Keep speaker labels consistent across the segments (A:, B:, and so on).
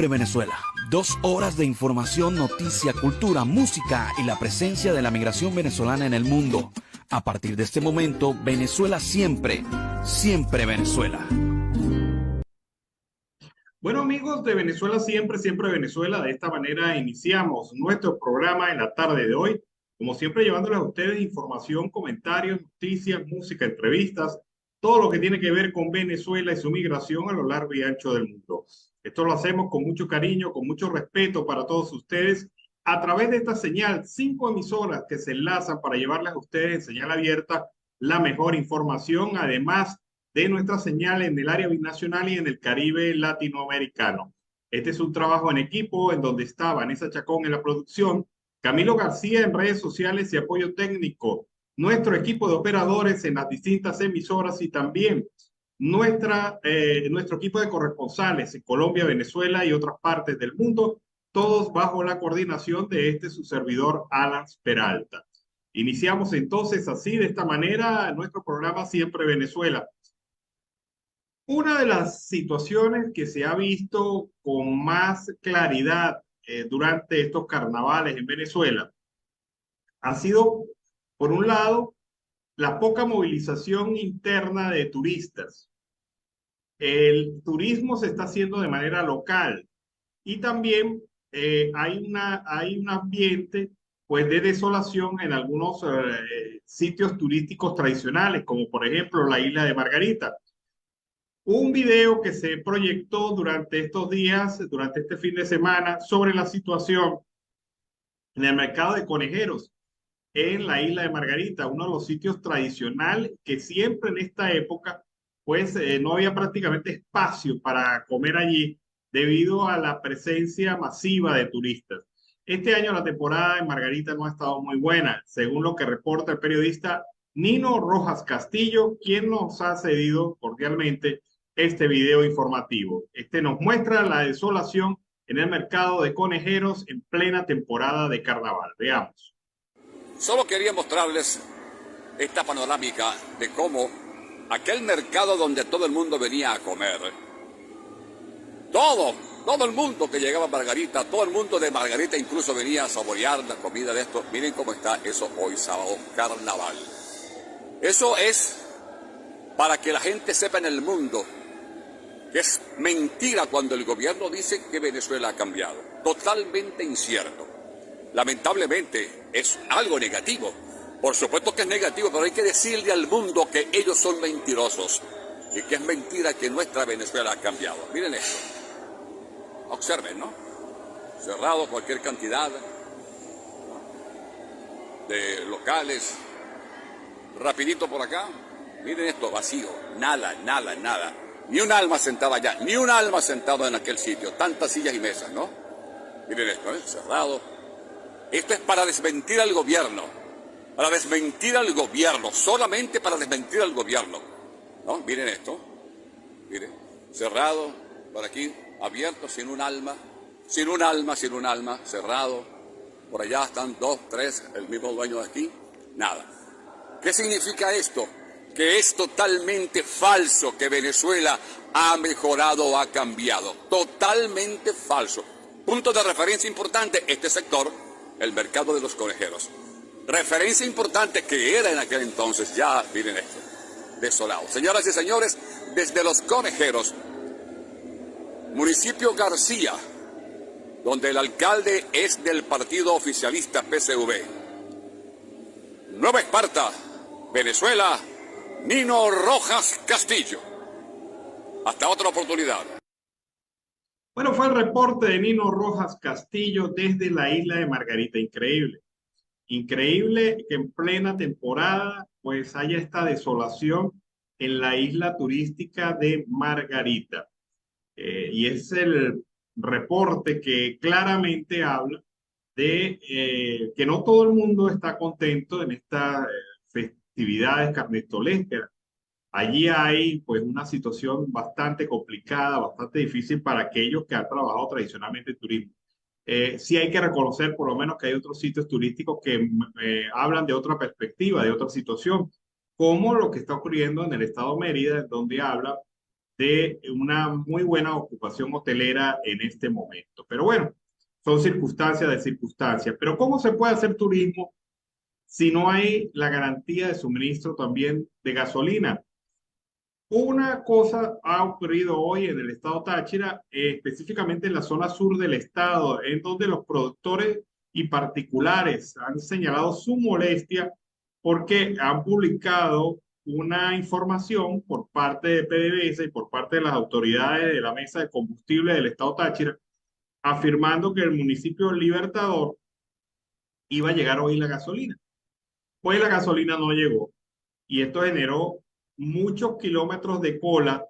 A: Siempre Venezuela. 2 horas de información, noticia, cultura, música y la presencia de la migración venezolana en el mundo. A partir de este momento, Venezuela siempre, siempre Venezuela.
B: Bueno, amigos de Venezuela siempre, siempre Venezuela. De esta manera iniciamos nuestro programa en la tarde de hoy. Como siempre, llevándoles a ustedes información, comentarios, noticias, música, entrevistas, todo lo que tiene que ver con Venezuela y su migración a lo largo y ancho del mundo. Esto lo hacemos con mucho cariño, con mucho respeto para todos ustedes, a través de esta señal, 5 emisoras que se enlazan para llevarles a ustedes en señal abierta la mejor información, además de nuestra señal en el área binacional y en el Caribe latinoamericano. Este es un trabajo en equipo en donde está Vanessa Chacón en la producción, Camilo García en redes sociales y apoyo técnico, nuestro equipo de operadores en las distintas emisoras y también nuestro equipo de corresponsales en Colombia, Venezuela y otras partes del mundo, todos bajo la coordinación de su servidor Alan Peralta. Iniciamos entonces así, de esta manera, nuestro programa Siempre Venezuela. Una de las situaciones que se ha visto con más claridad durante estos carnavales en Venezuela ha sido, por un lado, la poca movilización interna de turistas. El turismo se está haciendo de manera local y también hay un ambiente pues, de desolación en algunos sitios turísticos tradicionales, como por ejemplo la isla de Margarita. Un video que se proyectó durante estos días, durante este fin de semana, sobre la situación en el mercado de conejeros en la isla de Margarita, uno de los sitios tradicionales que siempre en esta época, pues no había prácticamente espacio para comer allí debido a la presencia masiva de turistas. Este año la temporada en Margarita no ha estado muy buena, según lo que reporta el periodista Nino Rojas Castillo, quien nos ha cedido cordialmente este video informativo. Este nos muestra la desolación en el mercado de conejeros en plena temporada de carnaval. Veamos.
C: Solo quería mostrarles esta panorámica de cómo aquel mercado donde todo el mundo venía a comer, todo el mundo que llegaba a Margarita, todo el mundo de Margarita incluso venía a saborear la comida de esto. Miren cómo está eso hoy sábado, carnaval. Eso es para que la gente sepa en el mundo que es mentira cuando el gobierno dice que Venezuela ha cambiado. Totalmente incierto. Lamentablemente es algo negativo. Por supuesto que es negativo, pero hay que decirle al mundo que ellos son mentirosos y que es mentira que nuestra Venezuela ha cambiado. Miren esto. Observen, ¿no? Cerrado cualquier cantidad de locales. Rapidito por acá. Miren esto, vacío. Nada. Ni un alma sentada allá, ni un alma sentado en aquel sitio. Tantas sillas y mesas, ¿no? Miren esto, ¿eh? Cerrado. Esto es para desmentir al gobierno. Para desmentir al gobierno. Solamente para desmentir al gobierno. ¿No? Miren esto. Miren. Cerrado. Por aquí. Abierto. Sin un alma. Sin un alma. Cerrado. Por allá están 2, 3. El mismo dueño de aquí. Nada. ¿Qué significa esto? Que es totalmente falso que Venezuela ha mejorado o ha cambiado. Totalmente falso. Punto de referencia importante, este sector, el mercado de los conejeros. Referencia importante que era en aquel entonces, ya miren esto, desolado. Señoras y señores, desde los conejeros, municipio García, donde el alcalde es del partido oficialista PSV. Nueva Esparta, Venezuela, Nino Rojas Castillo. Hasta otra oportunidad.
B: Bueno, fue el reporte de Nino Rojas Castillo desde la isla de Margarita. Increíble. Increíble que en plena temporada pues haya esta desolación en la isla turística de Margarita. Y es el reporte que claramente habla de que no todo el mundo está contento en esta festividades carnestolescas. Allí hay pues una situación bastante complicada, bastante difícil para aquellos que han trabajado tradicionalmente en turismo. Sí hay que reconocer por lo menos que hay otros sitios turísticos que hablan de otra perspectiva, de otra situación, como lo que está ocurriendo en el estado de Mérida, donde habla de una muy buena ocupación hotelera en este momento. Pero bueno, son circunstancias de circunstancias. Pero ¿cómo se puede hacer turismo si no hay la garantía de suministro también de gasolina? Una cosa ha ocurrido hoy en el estado Táchira, específicamente en la zona sur del estado, en donde los productores y particulares han señalado su molestia porque han publicado una información por parte de PDVSA y por parte de las autoridades de la Mesa de Combustible del estado Táchira, afirmando que el municipio Libertador iba a llegar hoy la gasolina. Pues la gasolina no llegó y esto generó muchos kilómetros de cola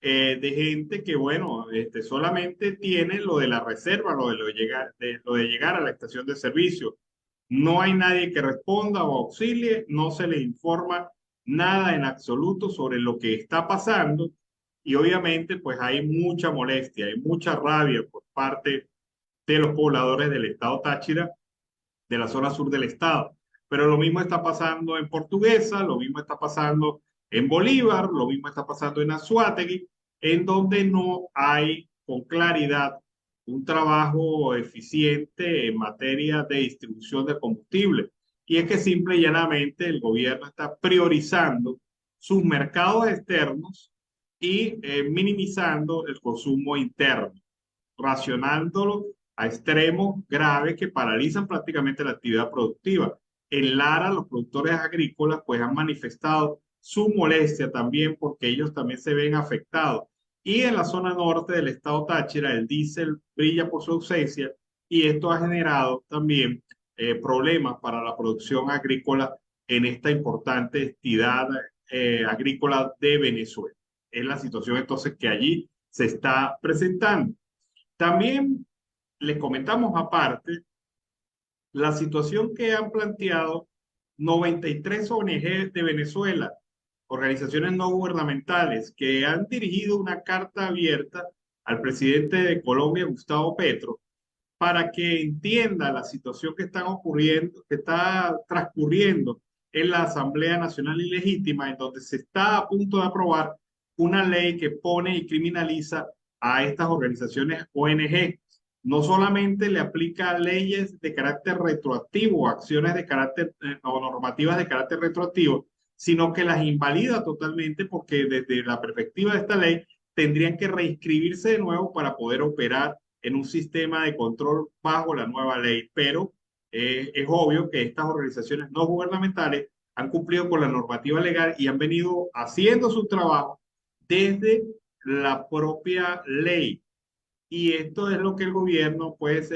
B: de gente que, bueno, solamente tiene lo de la reserva, lo de llegar a la estación de servicio. No hay nadie que responda o auxilie, no se le informa nada en absoluto sobre lo que está pasando y obviamente pues hay mucha molestia, hay mucha rabia por parte de los pobladores del estado Táchira, de la zona sur del estado. Pero lo mismo está pasando en Portuguesa, lo mismo está pasando en Bolívar, lo mismo está pasando en Anzoátegui, en donde no hay con claridad un trabajo eficiente en materia de distribución de combustible. Y es que simple y llanamente el gobierno está priorizando sus mercados externos y minimizando el consumo interno, racionándolo a extremos graves que paralizan prácticamente la actividad productiva. En Lara, los productores agrícolas pues han manifestado su molestia también porque ellos también se ven afectados. Y en la zona norte del estado Táchira, el diésel brilla por su ausencia y esto ha generado también problemas para la producción agrícola en esta importante entidad agrícola de Venezuela. Es la situación entonces que allí se está presentando. También les comentamos aparte la situación que han planteado 93 ONG de Venezuela, organizaciones no gubernamentales, que han dirigido una carta abierta al presidente de Colombia, Gustavo Petro, para que entienda la situación que está ocurriendo, que está transcurriendo en la Asamblea Nacional Ilegítima, en donde se está a punto de aprobar una ley que pone y criminaliza a estas organizaciones ONG. No solamente le aplica leyes de carácter retroactivo, acciones de carácter o normativas de carácter retroactivo, sino que las invalida totalmente porque desde la perspectiva de esta ley tendrían que reinscribirse de nuevo para poder operar en un sistema de control bajo la nueva ley. Pero es obvio que estas organizaciones no gubernamentales han cumplido con la normativa legal y han venido haciendo su trabajo desde la propia ley. Y esto es lo que el gobierno pues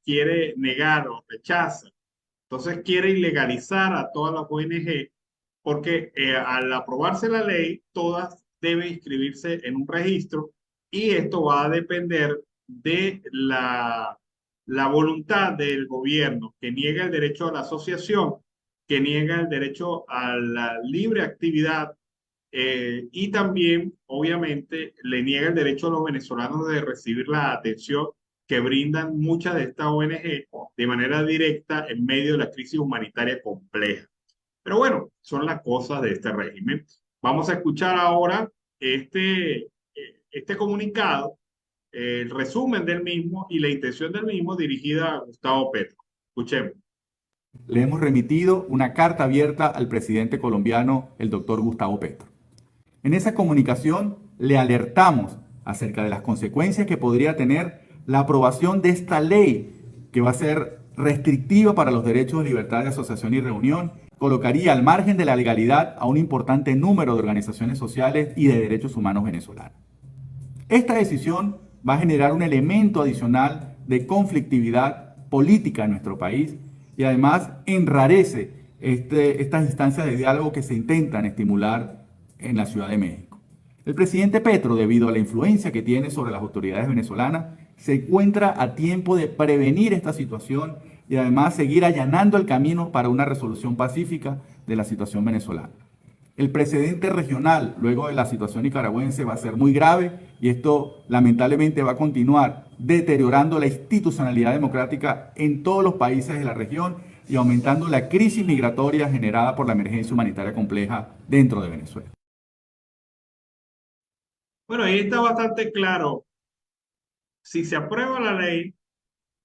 B: quiere negar o rechaza. Entonces quiere ilegalizar a todas las ONG porque al aprobarse la ley, todas deben inscribirse en un registro y esto va a depender de la voluntad del gobierno que niega el derecho a la asociación, que niega el derecho a la libre actividad y también, obviamente, le niega el derecho a los venezolanos de recibir la atención que brindan muchas de estas ONG de manera directa en medio de la crisis humanitaria compleja. Pero bueno, son las cosas de este régimen. Vamos a escuchar ahora este comunicado, el resumen del mismo y la intención del mismo dirigida a Gustavo Petro. Escuchemos.
D: Le hemos remitido una carta abierta al presidente colombiano, el doctor Gustavo Petro. En esa comunicación le alertamos acerca de las consecuencias que podría tener la aprobación de esta ley, que va a ser restrictiva para los derechos de libertad de asociación y reunión, colocaría al margen de la legalidad a un importante número de organizaciones sociales y de derechos humanos venezolanos. Esta decisión va a generar un elemento adicional de conflictividad política en nuestro país y además enrarece estas instancias de diálogo que se intentan estimular en la Ciudad de México. El presidente Petro, debido a la influencia que tiene sobre las autoridades venezolanas, se encuentra a tiempo de prevenir esta situación y además seguir allanando el camino para una resolución pacífica de la situación venezolana. El precedente regional, luego de la situación nicaragüense, va a ser muy grave y esto lamentablemente va a continuar deteriorando la institucionalidad democrática en todos los países de la región y aumentando la crisis migratoria generada por la emergencia humanitaria compleja dentro de Venezuela.
B: Bueno, ahí está bastante claro. Si se aprueba la ley,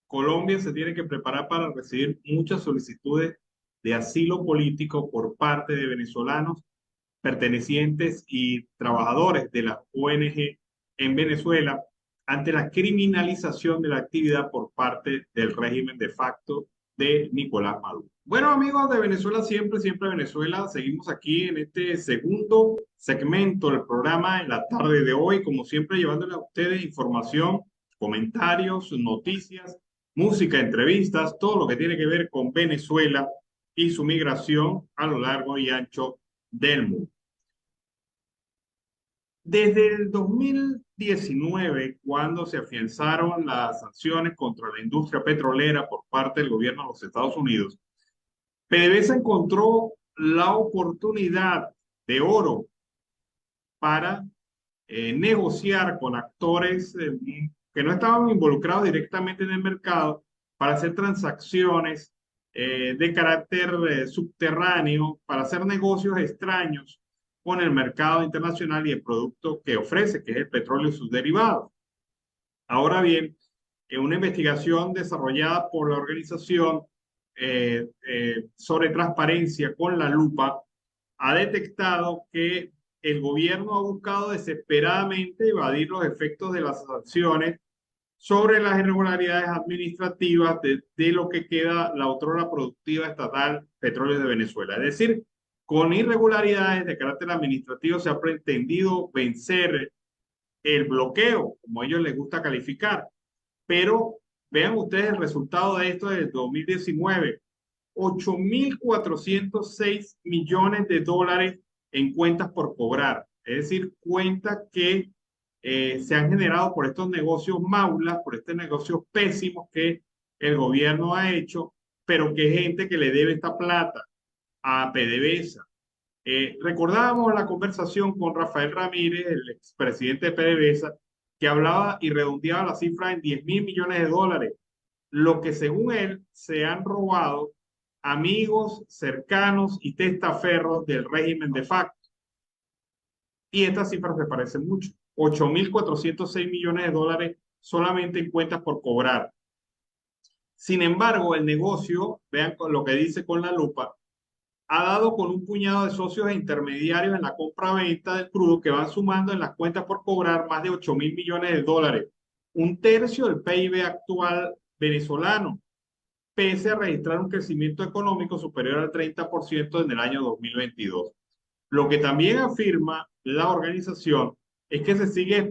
B: Colombia se tiene que preparar para recibir muchas solicitudes de asilo político por parte de venezolanos pertenecientes y trabajadores de las ONG en Venezuela ante la criminalización de la actividad por parte del régimen de facto de Nicolás Maduro. Bueno, amigos de Venezuela Siempre, Siempre Venezuela, seguimos aquí en este segundo segmento del programa en la tarde de hoy, como siempre llevándole a ustedes información, comentarios, noticias, música, entrevistas, todo lo que tiene que ver con Venezuela y su migración a lo largo y ancho del mundo. Desde el 2019, cuando se afianzaron las sanciones contra la industria petrolera por parte del gobierno de los Estados Unidos, PDVSA encontró la oportunidad de oro para negociar con actores que no estaban involucrados directamente en el mercado para hacer transacciones de carácter subterráneo, para hacer negocios extraños con el mercado internacional y el producto que ofrece, que es el petróleo y sus derivados. Ahora bien, en una investigación desarrollada por la organización sobre transparencia con la lupa, ha detectado que el gobierno ha buscado desesperadamente evadir los efectos de las sanciones sobre las irregularidades administrativas de lo que queda la otrora productiva estatal Petróleos de Venezuela. Es decir, con irregularidades de carácter administrativo se ha pretendido vencer el bloqueo, como a ellos les gusta calificar. Pero vean ustedes el resultado de esto desde 2019. 8.406 millones de dólares en cuentas por cobrar. Es decir, cuentas que se han generado por estos negocios maulas, por estos negocios pésimos que el gobierno ha hecho, pero que gente que le debe esta plata a PDVSA. Recordábamos la conversación con Rafael Ramírez, el expresidente de PDVSA, que hablaba y redondeaba la cifra en 10.000 millones de dólares, lo que según él se han robado amigos cercanos y testaferros del régimen de facto. Y estas cifras me parecen mucho. 8.406 millones de dólares solamente en cuentas por cobrar. Sin embargo, el negocio, vean lo que dice con la lupa, ha dado con un puñado de socios e intermediarios en la compra-venta del crudo que van sumando en las cuentas por cobrar más de 8.000 millones de dólares, un tercio del PIB actual venezolano, pese a registrar un crecimiento económico superior al 30% en el año 2022. Lo que también afirma la organización es que se sigue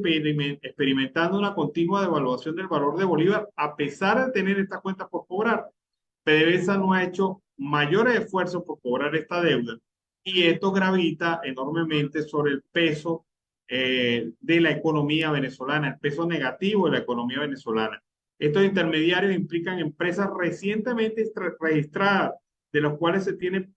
B: experimentando una continua devaluación del valor de Bolívar a pesar de tener estas cuentas por cobrar. PDVSA no ha hecho mayores esfuerzos por cobrar esta deuda y esto gravita enormemente sobre el peso de la economía venezolana, el peso negativo de la economía venezolana. Estos intermediarios implican empresas recientemente registradas, de las cuales se tiene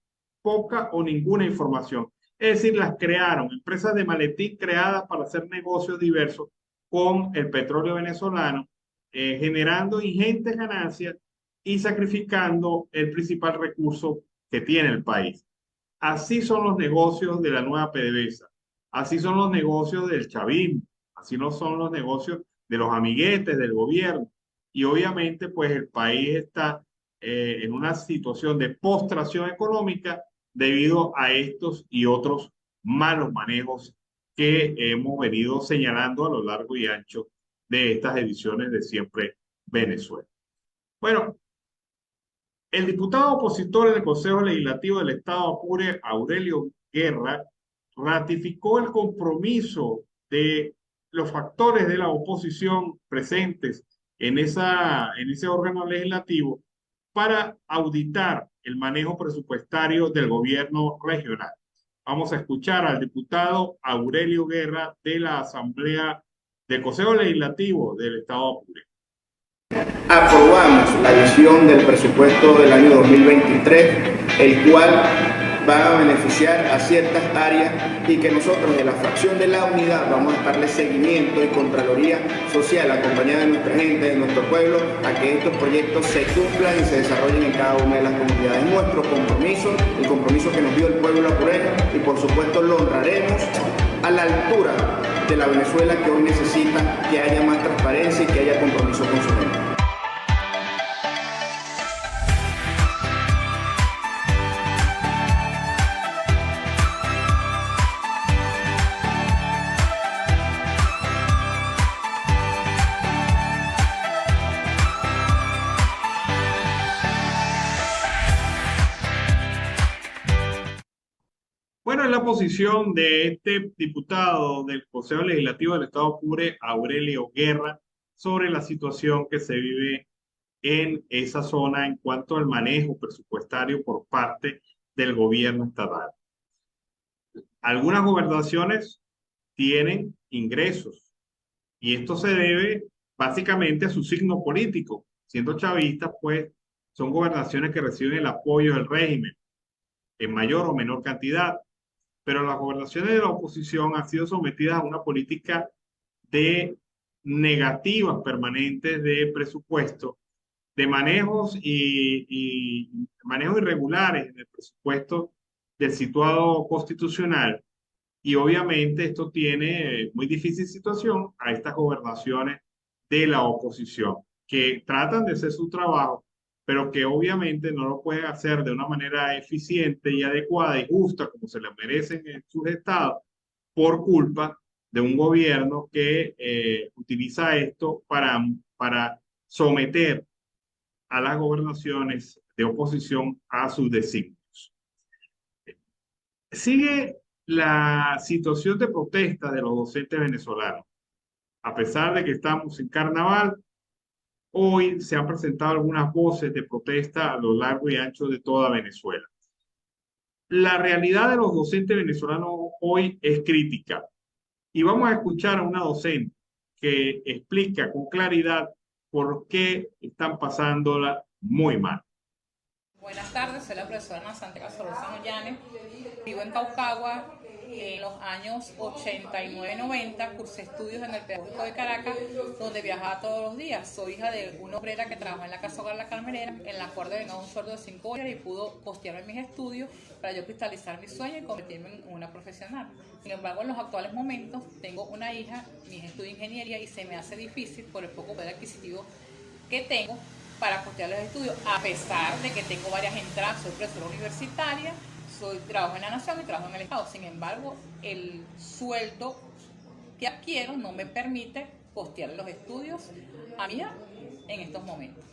B: poca o ninguna información. Es decir, las crearon, empresas de maletín creadas para hacer negocios diversos con el petróleo venezolano, generando ingentes ganancias y sacrificando el principal recurso que tiene el país. Así son los negocios de la nueva PDVSA, así son los negocios del chavismo, así no son los negocios de los amiguetes del gobierno. Y obviamente, pues el país está en una situación de postración económica debido a estos y otros malos manejos que hemos venido señalando a lo largo y ancho de estas ediciones de Siempre Venezuela. Bueno, el diputado opositor en el Consejo Legislativo del Estado Apure, Aurelio Guerra, ratificó el compromiso de los factores de la oposición presentes en ese órgano legislativo para auditar el manejo presupuestario del gobierno regional. Vamos a escuchar al diputado Aurelio Guerra de la Asamblea del Consejo Legislativo del Estado Apure.
E: Aprobamos la edición del presupuesto del año 2023, el cual va a beneficiar a ciertas áreas y que nosotros de la fracción de la unidad vamos a darle seguimiento y contraloría social acompañada de nuestra gente, de nuestro pueblo, a que estos proyectos se cumplan y se desarrollen en cada una de las comunidades. Nuestro compromiso, el compromiso que nos dio el pueblo apureño, y por supuesto lo honraremos a la altura de la Venezuela que hoy necesita que haya más transparencia y que haya compromiso con su gente.
B: Bueno, es la posición de este diputado del Consejo Legislativo del Estado Apure, Aurelio Guerra, sobre la situación que se vive en esa zona en cuanto al manejo presupuestario por parte del gobierno estatal. Algunas gobernaciones tienen ingresos y esto se debe básicamente a su signo político. Siendo chavistas, pues son gobernaciones que reciben el apoyo del régimen en mayor o menor cantidad. Pero las gobernaciones de la oposición han sido sometidas a una política de negativas permanentes de presupuesto, de manejos y manejos irregulares en el presupuesto del situado constitucional. Y obviamente esto tiene muy difícil situación a estas gobernaciones de la oposición, que tratan de hacer su trabajo, pero que obviamente no lo pueden hacer de una manera eficiente y adecuada y justa como se le merecen en sus estados por culpa de un gobierno que utiliza esto para someter a las gobernaciones de oposición a sus designios. Sigue la situación de protesta de los docentes venezolanos. A pesar de que estamos en carnaval, hoy se han presentado algunas voces de protesta a lo largo y ancho de toda Venezuela. La realidad de los docentes venezolanos hoy es crítica y vamos a escuchar a una docente que explica con claridad por qué están pasándola muy mal.
F: Buenas tardes, soy la profesora Ana Santiago Solorzano Llanes, vivo en Caucagua. En los años 89-90 cursé estudios en el Pedagógico de Caracas, donde viajaba todos los días. Soy hija de una obrera que trabajó en la Casa Hogar La Carmenera, en la cual ganó un sueldo de 5 dólares y pudo costearme mis estudios para yo cristalizar mi sueño y convertirme en una profesional. Sin embargo, en los actuales momentos tengo una hija, mi hija estudia ingeniería y se me hace difícil por el poco poder adquisitivo que tengo para costear los estudios, a pesar de que tengo varias entradas. Soy profesora universitaria, trabajo en la Nación y trabajo en el Estado. Sin embargo, el sueldo que adquiero no me permite costear los estudios a mi hija en estos momentos.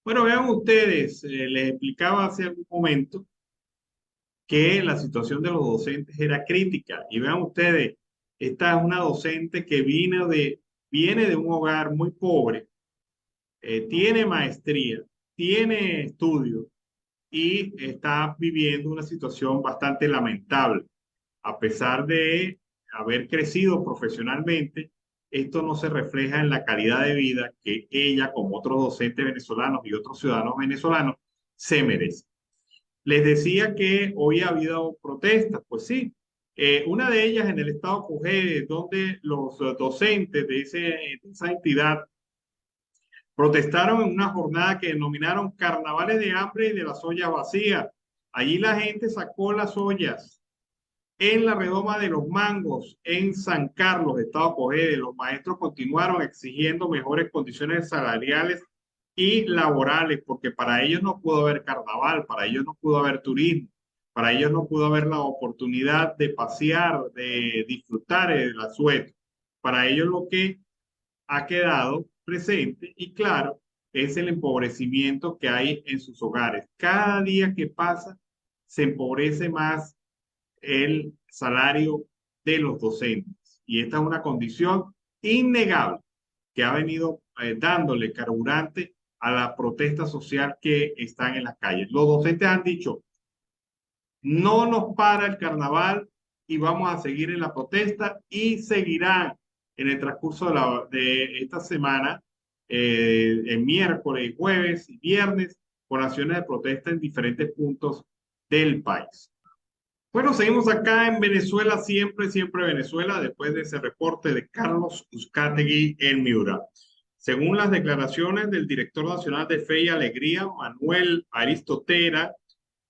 B: Bueno, vean ustedes, les explicaba hace algún momento que la situación de los docentes era crítica. Y vean ustedes, esta es una docente que viene de un hogar muy pobre, tiene maestría, tiene estudios, y está viviendo una situación bastante lamentable. A pesar de haber crecido profesionalmente, esto no se refleja en la calidad de vida que ella, como otros docentes venezolanos y otros ciudadanos venezolanos, se merece. Les decía que hoy ha habido protestas, pues sí. Una de ellas en el estado Cogé, donde los docentes de esa entidad protestaron en una jornada que denominaron Carnavales de Hambre y de las Ollas Vacías. Allí la gente sacó las ollas. En la redoma de los Mangos, en San Carlos, estado Cogede, los maestros continuaron exigiendo mejores condiciones salariales y laborales, porque para ellos no pudo haber carnaval, para ellos no pudo haber turismo, para ellos no pudo haber la oportunidad de pasear, de disfrutar el asueto. Para ellos lo que ha quedado presente y claro es el empobrecimiento que hay en sus hogares. Cada día que pasa se empobrece más el salario de los docentes y esta es una condición innegable que ha venido dándole carburante a la protesta social que están en las calles. Los docentes han dicho, no nos para el carnaval y vamos a seguir en la protesta y seguirán en el transcurso de esta semana, el miércoles, jueves y viernes, con acciones de protesta en diferentes puntos del país. Bueno, seguimos acá en Venezuela, siempre Venezuela, después de ese reporte de Carlos Uzcategui en Miura. Según las declaraciones del director nacional de Fe y Alegría, Manuel Aristotera,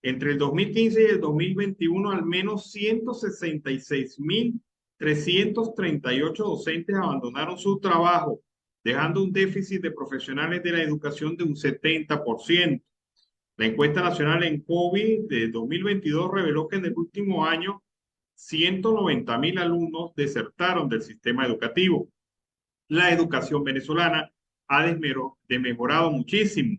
B: Entre el 2015 y el 2021, al menos 166.338 docentes abandonaron su trabajo, dejando un déficit de profesionales de la educación de un 70%. La encuesta nacional en COVID de 2022 reveló que en el último año 190.000 alumnos desertaron del sistema educativo. La educación venezolana ha desmejorado muchísimo,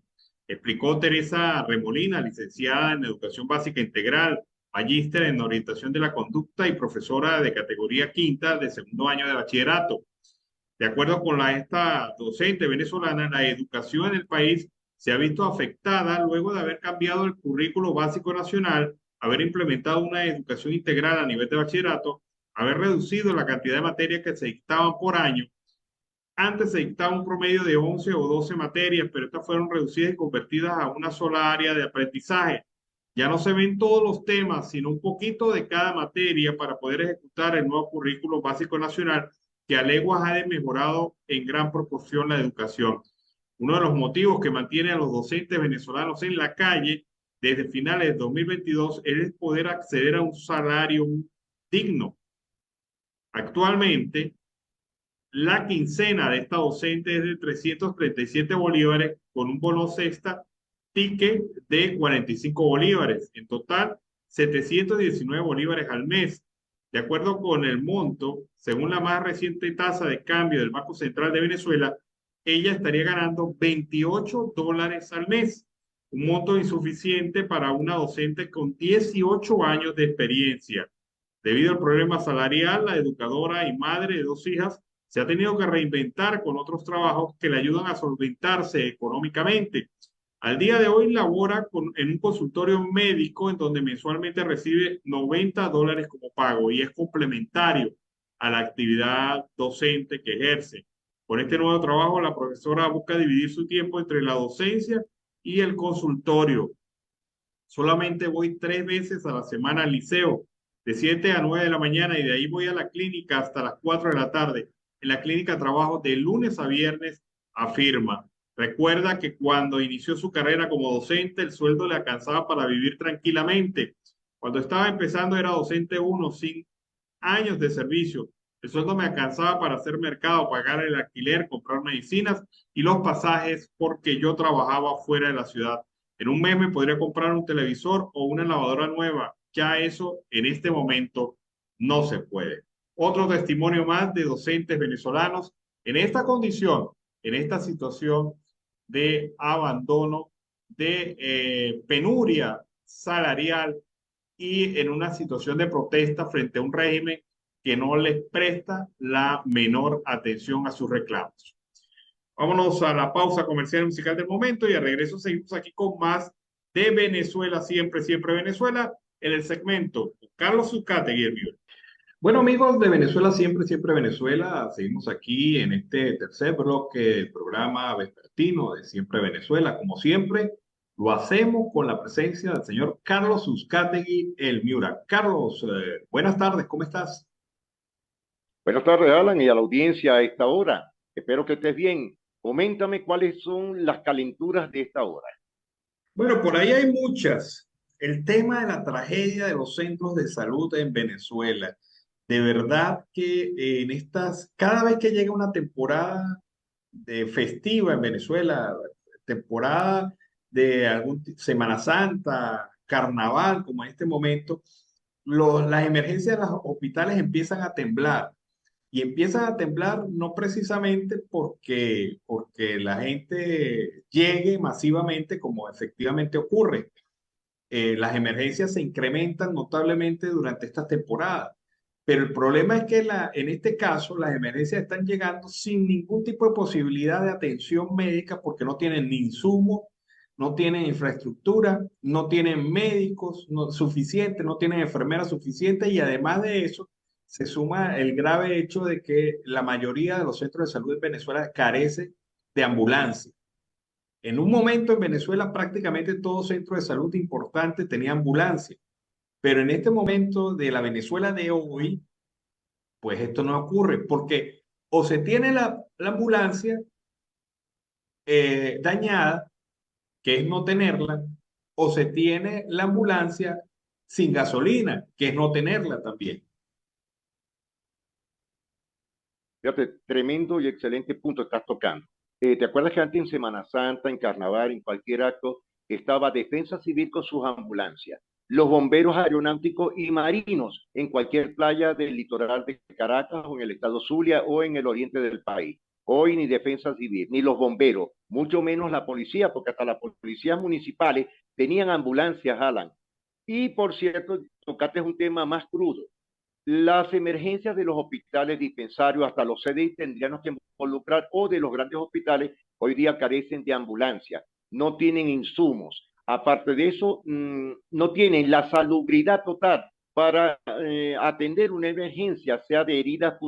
B: explicó Teresa Remolina, licenciada en Educación Básica Integral, magíster en Orientación de la Conducta y profesora de categoría quinta de segundo año de bachillerato. De acuerdo con esta docente venezolana, la educación en el país se ha visto afectada luego de haber cambiado el currículo básico nacional, haber implementado una educación integral a nivel de bachillerato, haber reducido la cantidad de materias que se dictaban por año. Antes se dictaba un promedio de 11 o 12 materias, pero estas fueron reducidas y convertidas a una sola área de aprendizaje. Ya no se ven todos los temas, sino un poquito de cada materia para poder ejecutar el nuevo currículo básico nacional, que a leguas ha desmejorado en gran proporción la educación. Uno de los motivos que mantiene a los docentes venezolanos en la calle desde finales de 2022 es poder acceder a un salario digno. Actualmente, la quincena de esta docente es de 337 bolívares con un bono cesta ticket de 45 bolívares. En total, 719 bolívares al mes. De acuerdo con el monto, según la más reciente tasa de cambio del Banco Central de Venezuela, ella estaría ganando $28 al mes, un monto insuficiente para una docente con 18 años de experiencia. Debido al problema salarial, la educadora y madre de 2 hijas se ha tenido que reinventar con otros trabajos que le ayudan a solventarse económicamente. Al día de hoy labora en un consultorio médico en donde mensualmente recibe $90 como pago y es complementario a la actividad docente que ejerce. Con este nuevo trabajo, la profesora busca dividir su tiempo entre la docencia y el consultorio. Solamente voy 3 veces a la semana al liceo, de 7 a 9 de la mañana, y de ahí voy a la clínica hasta las 4 de la tarde. En la clínica trabajo de lunes a viernes, afirma. Recuerda que cuando inició su carrera como docente, el sueldo le alcanzaba para vivir tranquilamente. Cuando estaba empezando era docente 1, sin años de servicio. El sueldo me alcanzaba para hacer mercado, pagar el alquiler, comprar medicinas y los pasajes porque yo trabajaba fuera de la ciudad. En un mes me podría comprar un televisor o una lavadora nueva. Ya eso en este momento no se puede. Otro testimonio más de docentes venezolanos en esta condición, en esta situación de abandono, de penuria salarial y en una situación de protesta frente a un régimen que no les presta la menor atención a sus reclamos. Vámonos a la pausa comercial musical del momento y al regreso seguimos aquí con más de Venezuela, siempre, siempre Venezuela, en el segmento Carlos Uzcategui, el mío. Bueno, amigos de Venezuela, siempre, siempre Venezuela, seguimos aquí en este tercer bloque del programa vespertino de Siempre Venezuela. Como siempre, lo hacemos con la presencia del señor Carlos Uzcategui, el Miura. Carlos, buenas tardes, ¿cómo estás?
G: Buenas tardes, Alan, y a la audiencia a esta hora. Espero que estés bien. Coméntame cuáles son las calenturas de esta hora.
B: Bueno, por ahí hay muchas. El tema de la tragedia de los centros de salud en Venezuela. De verdad que cada vez que llega una temporada de festiva en Venezuela, temporada de Semana Santa, carnaval, como en este momento, las emergencias de los hospitales empiezan a temblar. Y empiezan a temblar no precisamente porque la gente llegue masivamente como efectivamente ocurre. Las emergencias se incrementan notablemente durante estas temporadas. Pero el problema es que en este caso las emergencias están llegando sin ningún tipo de posibilidad de atención médica porque no tienen ni insumos, no tienen infraestructura, no tienen médicos suficientes, no tienen enfermeras suficientes y además de eso se suma el grave hecho de que la mayoría de los centros de salud en Venezuela carece de ambulancia. En un momento en Venezuela prácticamente todo centro de salud importante tenía ambulancia. Pero en este momento de la Venezuela de hoy, pues esto no ocurre, porque o se tiene la ambulancia dañada, que es no tenerla, o se tiene la ambulancia sin gasolina, que es no tenerla también.
G: Fíjate, tremendo y excelente punto estás tocando. ¿Te acuerdas que antes en Semana Santa, en Carnaval, en cualquier acto, estaba Defensa Civil con sus ambulancias, los bomberos aeronáuticos y marinos en cualquier playa del litoral de Caracas o en el estado Zulia o en el oriente del país? Hoy ni Defensa Civil, ni los bomberos, mucho menos la policía, porque hasta las policías municipales tenían ambulancias, Alan. Y por cierto, tocaste un tema más crudo. Las emergencias de los hospitales dispensarios, hasta los CDI, tendríamos que involucrar, o de los grandes hospitales, hoy día carecen de ambulancia, no tienen insumos. Aparte de eso, no tienen la salubridad total para atender una emergencia, sea de heridas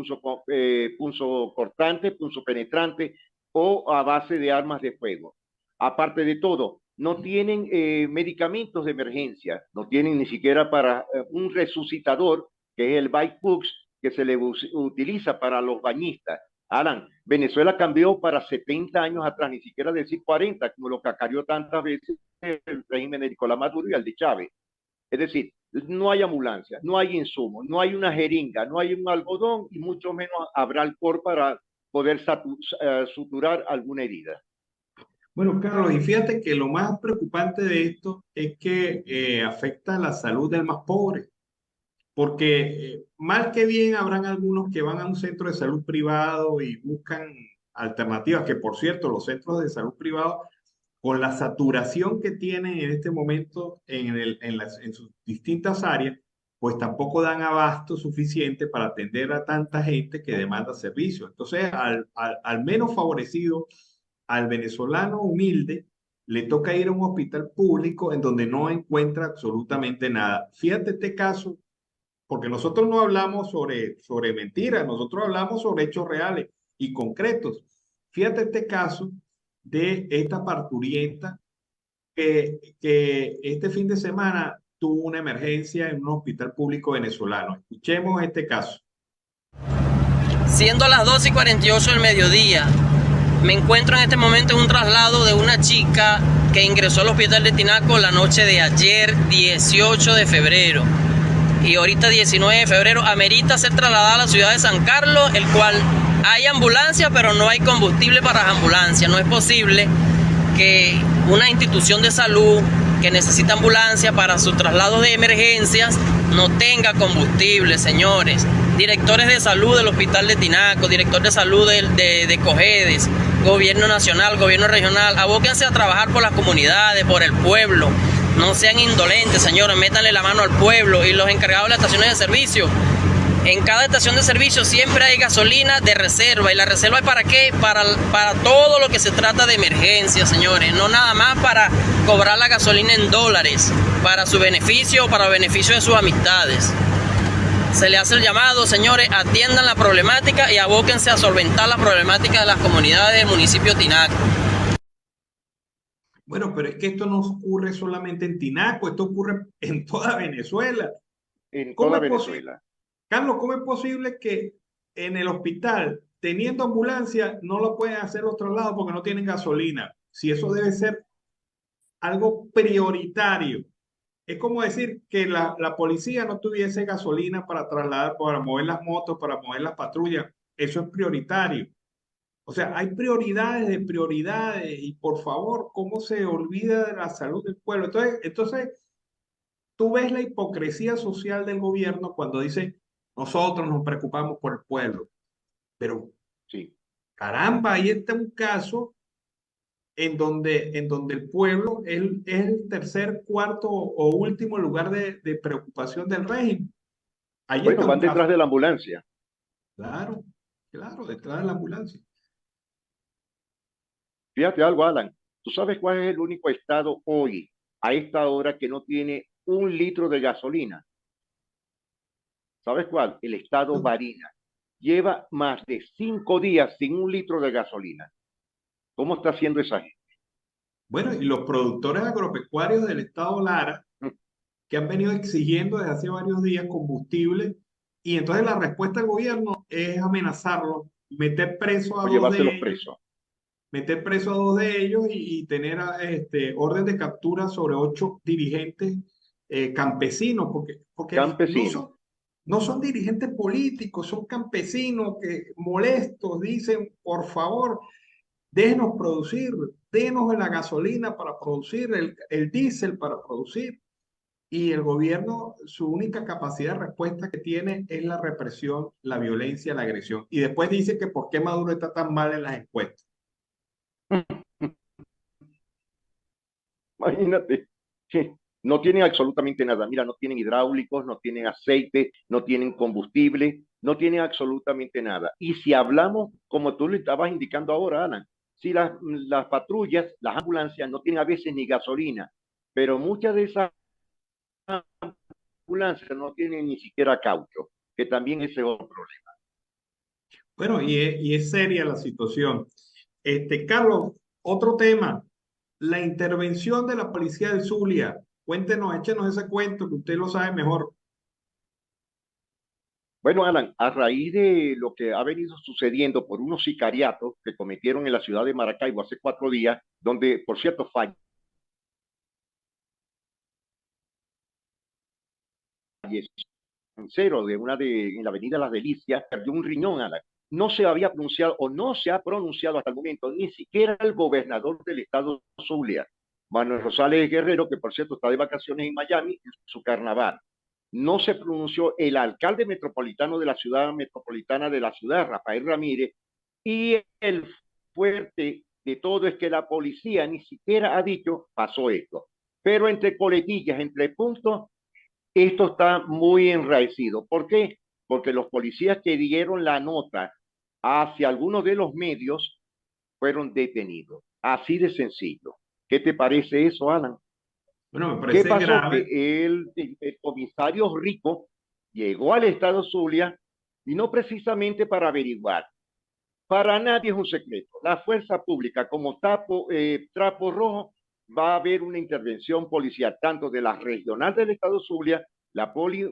G: punzocortantes, punzopenetrantes o a base de armas de fuego. Aparte de todo, no tienen medicamentos de emergencia, no tienen ni siquiera para un resucitador, que es el Bike-Pux, que se le utiliza para los bañistas. Alan, Venezuela cambió para 70 años atrás, ni siquiera decir 40, como lo cacarió tantas veces el régimen de Nicolás Maduro y el de Chávez. Es decir, no hay ambulancia, no hay insumos, no hay una jeringa, no hay un algodón y mucho menos habrá alcohol para poder suturar alguna herida.
B: Bueno, Carlos, y fíjate que lo más preocupante de esto es que afecta la salud del más pobre. Porque mal que bien habrán algunos que van a un centro de salud privado y buscan alternativas, que por cierto, los centros de salud privados, con la saturación que tienen en este momento en sus distintas áreas, pues tampoco dan abasto suficiente para atender a tanta gente que demanda servicios. Entonces, al menos favorecido, al venezolano humilde, le toca ir a un hospital público en donde no encuentra absolutamente nada. Fíjate este caso, porque nosotros no hablamos sobre mentiras, nosotros hablamos sobre hechos reales y concretos. Fíjate este caso de esta parturienta que este fin de semana tuvo una emergencia en un hospital público venezolano. Escuchemos este caso.
H: Siendo las 12:48 del mediodía, me encuentro en este momento en un traslado de una chica que ingresó al hospital de Tinaco la noche de ayer, 18 de febrero. Y ahorita 19 de febrero amerita ser trasladada a la ciudad de San Carlos, el cual hay ambulancia, pero no hay combustible para las ambulancias. No es posible que una institución de salud que necesita ambulancia para sus traslados de emergencias no tenga combustible, señores. Directores de salud del hospital de Tinaco, director de salud de Cojedes, gobierno nacional, gobierno regional, abóquense a trabajar por las comunidades, por el pueblo. No sean indolentes, señores, métanle la mano al pueblo. Y los encargados de las estaciones de servicio, en cada estación de servicio siempre hay gasolina de reserva. ¿Y la reserva es para qué? Para todo lo que se trata de emergencia, señores. No nada más para cobrar la gasolina en dólares, para su beneficio o para beneficio de sus amistades. Se le hace el llamado, señores, atiendan la problemática y abóquense a solventar la problemática de las comunidades del municipio de Tinaco.
B: Bueno, pero es que esto no ocurre solamente en Tinaco, esto ocurre en toda Venezuela.
G: En toda Venezuela.
B: Carlos, ¿cómo es posible que en el hospital, teniendo ambulancia, no lo pueden hacer los traslados porque no tienen gasolina? Si eso debe ser algo prioritario. Es como decir que la policía no tuviese gasolina para trasladar, para mover las motos, para mover las patrullas. Eso es prioritario. O sea, hay prioridades de prioridades y por favor, ¿cómo se olvida de la salud del pueblo? Entonces, tú ves la hipocresía social del gobierno cuando dice, nosotros nos preocupamos por el pueblo. Pero,
G: sí,
B: caramba, ahí está un caso en donde el pueblo es el tercer, cuarto o último lugar de preocupación del régimen. Ahí
G: bueno, van detrás de la ambulancia.
B: Claro, detrás de la ambulancia.
G: Fíjate algo, Alan. ¿Tú sabes cuál es el único estado hoy, a esta hora, que no tiene 1 litro de gasolina? ¿Sabes cuál? El estado Barinas. Lleva más de 5 días sin 1 litro de gasolina. ¿Cómo está haciendo esa gente?
B: Bueno, y los productores agropecuarios del estado Lara, que han venido exigiendo desde hace varios días combustible, y entonces la respuesta del gobierno es amenazarlos, meter presos a
G: llevárselos presos.
B: meter preso a 2 de ellos y tener orden de captura sobre 8 dirigentes campesinos, porque no
G: Campesinos.
B: son, no son dirigentes políticos, son campesinos que molestos dicen, por favor, déjenos producir, denos la gasolina para producir, el diésel para producir. Y el gobierno, su única capacidad de respuesta que tiene es la represión, la violencia, la agresión. Y después dice que por qué Maduro está tan mal en las encuestas.
G: Imagínate, que no tienen absolutamente nada. Mira, no tienen hidráulicos, no tienen aceite, no tienen combustible, no tienen absolutamente nada. Y si hablamos, como tú le estabas indicando ahora, Alan, si las patrullas, las ambulancias no tienen a veces ni gasolina, pero muchas de esas ambulancias no tienen ni siquiera caucho, que también ese es otro problema.
B: Bueno, y es seria la situación. Carlos, otro tema, la intervención de la policía del Zulia. Cuéntenos, échenos ese cuento que usted lo sabe mejor.
G: Bueno, Alan, a raíz de lo que ha venido sucediendo por unos sicariatos que cometieron en la ciudad de Maracaibo hace 4 días, donde, por cierto, falleció en la avenida Las Delicias, perdió un riñón, Alan. No se había pronunciado o no se ha pronunciado hasta el momento ni siquiera el gobernador del estado Zulia, Manuel Rosales Guerrero, que por cierto está de vacaciones en Miami, en su carnaval. No se pronunció el alcalde metropolitano de la ciudad metropolitana de la ciudad, Rafael Ramírez, y el fuerte de todo es que la policía ni siquiera ha dicho pasó esto. Pero entre coletillas, entre puntos, esto está muy enraecido. ¿Por qué? Porque los policías que dieron la nota hacia algunos de los medios fueron detenidos. Así de sencillo. ¿Qué te parece eso, Alan?
B: Bueno, me
G: ¿Qué
B: parece
G: pasó?
B: grave.
G: Que el comisario Rico llegó al estado Zulia y no precisamente para averiguar. Para nadie es un secreto. La fuerza pública como trapo rojo va a haber una intervención policial tanto de la regional del estado Zulia, la Poli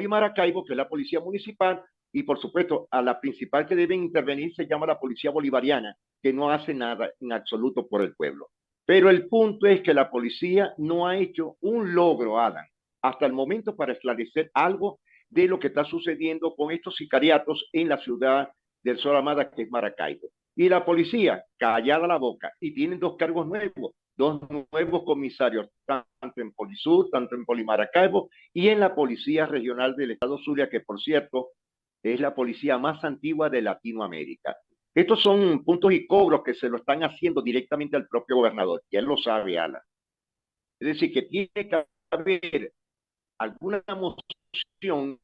G: Maracaibo, que es la policía municipal, y por supuesto a la principal que deben intervenir se llama la policía bolivariana, que no hace nada en absoluto por el pueblo. Pero el punto es que la policía no ha hecho un logro, Alan, hasta el momento para esclarecer algo de lo que está sucediendo con estos sicariatos en la ciudad del Sol Amada, que es Maracaibo. Y la policía, callada la boca, y tienen 2 cargos nuevos, 2 nuevos comisarios, tanto en Polisur, tanto en Polimaracaibo, y en la Policía Regional del Estado Zulia, que por cierto es la policía más antigua de Latinoamérica. Estos son puntos y cobros que se lo están haciendo directamente al propio gobernador, y él lo sabe, Alan. Es decir, que tiene que haber alguna moción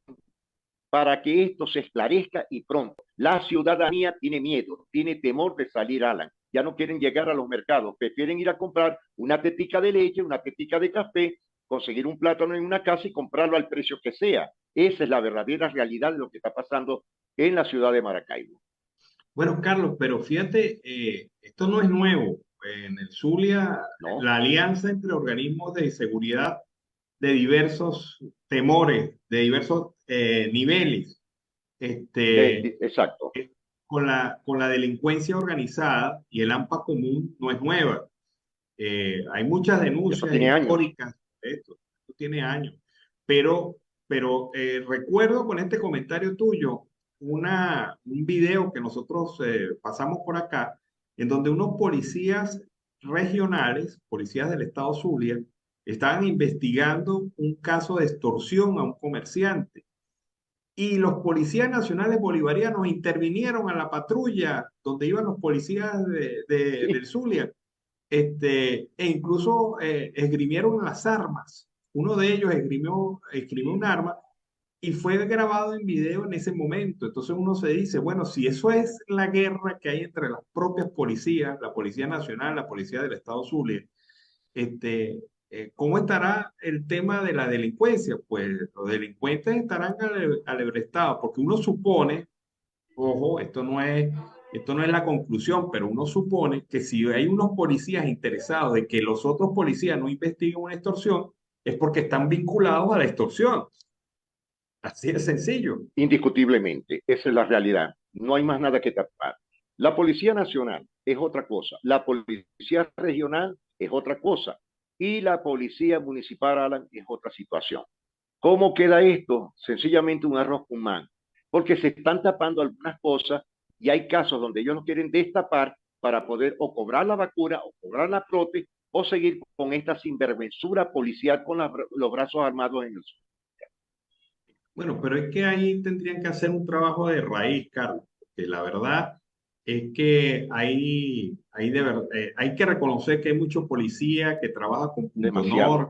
G: para que esto se esclarezca y pronto. La ciudadanía tiene miedo, tiene temor de salir, Alan. Ya no quieren llegar a los mercados, prefieren ir a comprar una tetica de leche, una tetica de café, conseguir un plátano en una casa y comprarlo al precio que sea. Esa es la verdadera realidad de lo que está pasando en la ciudad de Maracaibo.
B: Bueno, Carlos, pero fíjate, esto no es nuevo. En el Zulia,
G: ¿No?
B: la alianza entre organismos de seguridad de diversos temores, de diversos niveles,
G: Exacto.
B: con la delincuencia organizada y el AMPA común no es nueva. Hay muchas denuncias históricas de esto tiene años. Pero recuerdo con este comentario tuyo un video que nosotros pasamos por acá, en donde unos policías regionales, policías del estado Zulia, estaban investigando un caso de extorsión a un comerciante. Y los policías nacionales bolivarianos intervinieron a la patrulla donde iban los policías del Zulia, e incluso esgrimieron las armas. Uno de ellos esgrimió un arma y fue grabado en video en ese momento. Entonces uno se dice, bueno, si eso es la guerra que hay entre las propias policías, la Policía Nacional, la Policía del Estado Zulia, ¿cómo estará el tema de la delincuencia? Pues los delincuentes estarán alebrestados, porque uno supone, ojo, esto no es la conclusión, pero uno supone que si hay unos policías interesados de que los otros policías no investiguen una extorsión, es porque están vinculados a la extorsión. Así de sencillo.
G: Indiscutiblemente, esa es la realidad. No hay más nada que tapar. La Policía Nacional es otra cosa, la policía regional es otra cosa y la policía municipal, Alan, es otra situación. ¿Cómo queda esto? Sencillamente un arroz con mango, porque se están tapando algunas cosas y hay casos donde ellos no quieren destapar para poder o cobrar la vacuna o cobrar la prótesis o seguir con esta sinvergüenzura policial con los brazos armados en el sur.
B: Bueno, pero es que ahí tendrían que hacer un trabajo de raíz, Carlos, porque la verdad es que hay que reconocer que hay muchos policías que trabajan con punto honor,
G: Demasiado.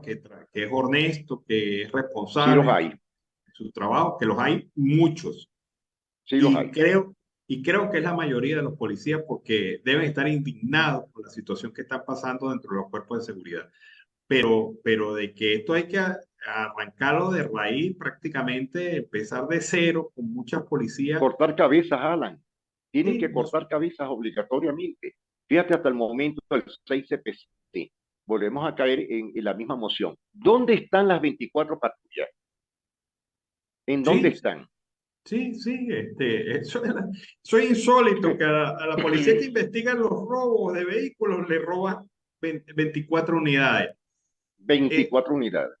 B: que es honesto, que es
G: Sí los
B: responsable
G: hay,
B: en su trabajo, que los hay muchos.
G: sí los
B: Y
G: hay.
B: creo que es la mayoría de los policías porque deben estar indignados por la situación que está pasando dentro de los cuerpos de seguridad. Pero de que esto hay que arrancarlo de raíz, prácticamente empezar de cero con muchas policías.
G: Cortar cabezas, Alan. Tienen
B: Sí,
G: que cortar cabezas obligatoriamente. Fíjate, hasta el momento del 6CPC. Volvemos a caer en la misma moción. ¿Dónde están las 24 patrullas? ¿En dónde
B: sí,
G: están?
B: sí, sí, eso es insólito que a la policía que investiga los robos de vehículos le roban 24 unidades.
G: 24 unidades.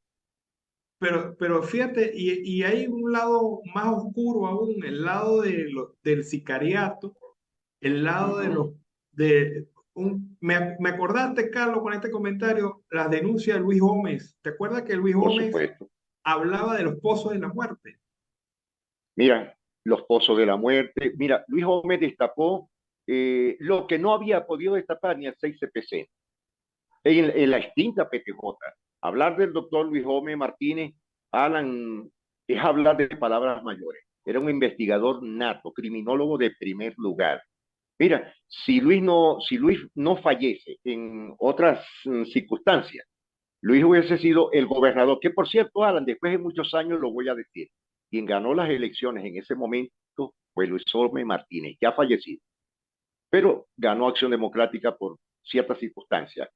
B: Pero fíjate, y hay un lado más oscuro aún, el lado del sicariato, el lado de los... me acordaste, Carlos, con este comentario, las denuncias de Luis Gómez. ¿Te acuerdas que Luis
G: Por
B: Gómez
G: supuesto.
B: hablaba de los pozos de la muerte?
G: Mira, los pozos de la muerte. Mira, Luis Gómez destapó lo que no había podido destapar ni el 6CPC. En la extinta PTJ. Hablar del doctor Luis Gómez Martínez, Alan, es hablar de palabras mayores. Era un investigador nato, criminólogo de primer lugar. Mira, si Luis no fallece en otras circunstancias, Luis hubiese sido el gobernador, que por cierto, Alan, después de muchos años lo voy a decir, quien ganó las elecciones en ese momento fue Luis Gómez Martínez, ya fallecido, pero ganó Acción Democrática por ciertas circunstancias.